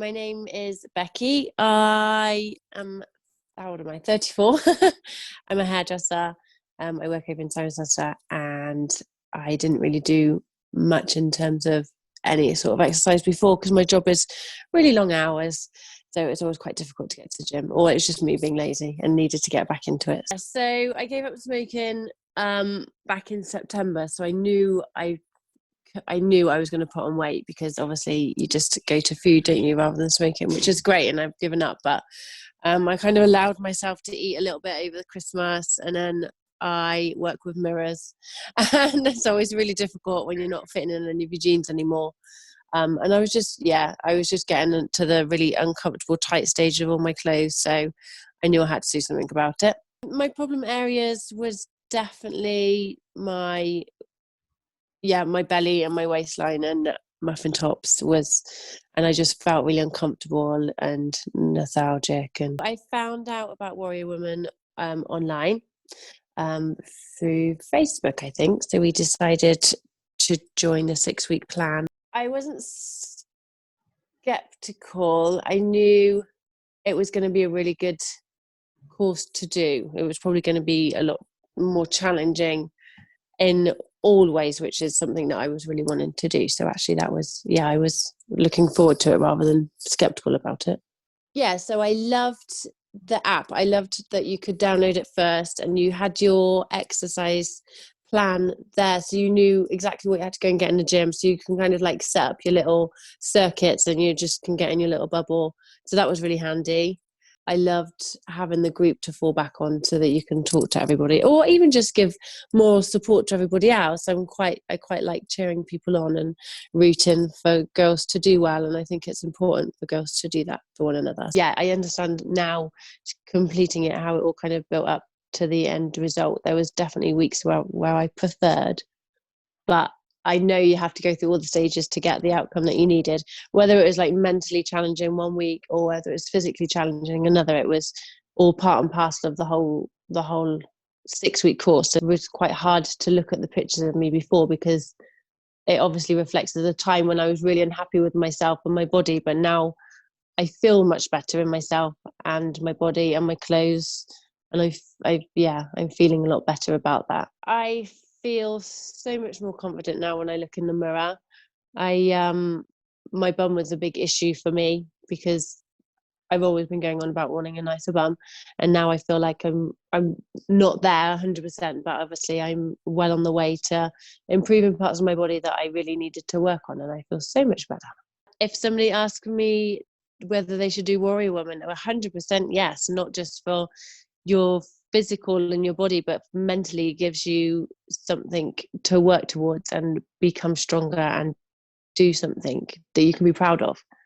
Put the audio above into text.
My name is Becky. I am, how old am I? 34. I'm a hairdresser. I work over in Cirencester, and I didn't really do much in terms of any sort of exercise before because my job is really long hours. So it's always quite difficult to get to the gym, or it's just me being lazy and needed to get back into it. So I gave up smoking back in September. So I knew I was going to put on weight because obviously you just go to food, don't you, rather than smoking, which is great. And I've given up, but I kind of allowed myself to eat a little bit over the Christmas, and then I work with mirrors, and it's always really difficult when you're not fitting in any of your jeans anymore. And I was just getting into the really uncomfortable, tight stage of all my clothes. So I knew I had to do something about it. My problem areas was definitely my belly and my waistline and muffin tops and I just felt really uncomfortable and lethargic. And I found out about Warrior Woman online through Facebook, I think. So we decided to join the 6-week plan. I wasn't skeptical. I knew it was going to be a really good course to do. It was probably going to be a lot more challenging in all ways, which is something that I was really wanting to do. So actually I was looking forward to it rather than skeptical about it. Yeah, so I loved the app. I loved that you could download it first and you had your exercise plan there, so you knew exactly what you had to go and get in the gym, so you can kind of like set up your little circuits and you just can get in your little bubble. So that was really handy. I loved having the group to fall back on so that you can talk to everybody or even just give more support to everybody else. I quite like cheering people on and rooting for girls to do well. And I think it's important for girls to do that for one another. Yeah, I understand now, completing it, how it all kind of built up to the end result. There was definitely weeks where I preferred, but I know you have to go through all the stages to get the outcome that you needed, whether it was like mentally challenging one week or whether it was physically challenging another. It was all part and parcel of the whole 6-week course. It was quite hard to look at the pictures of me before because it obviously reflects the time when I was really unhappy with myself and my body, but now I feel much better in myself and my body and my clothes, and I'm feeling a lot better about that. I feel so much more confident now when I look in the mirror. My bum was a big issue for me because I've always been going on about wanting a nicer bum, and now I feel like I'm not there 100%, but obviously I'm well on the way to improving parts of my body that I really needed to work on, and I feel so much better. If somebody asked me whether they should do Warrior Woman, 100% yes, not just for your physical and your body, but mentally gives you something to work towards and become stronger and do something that you can be proud of.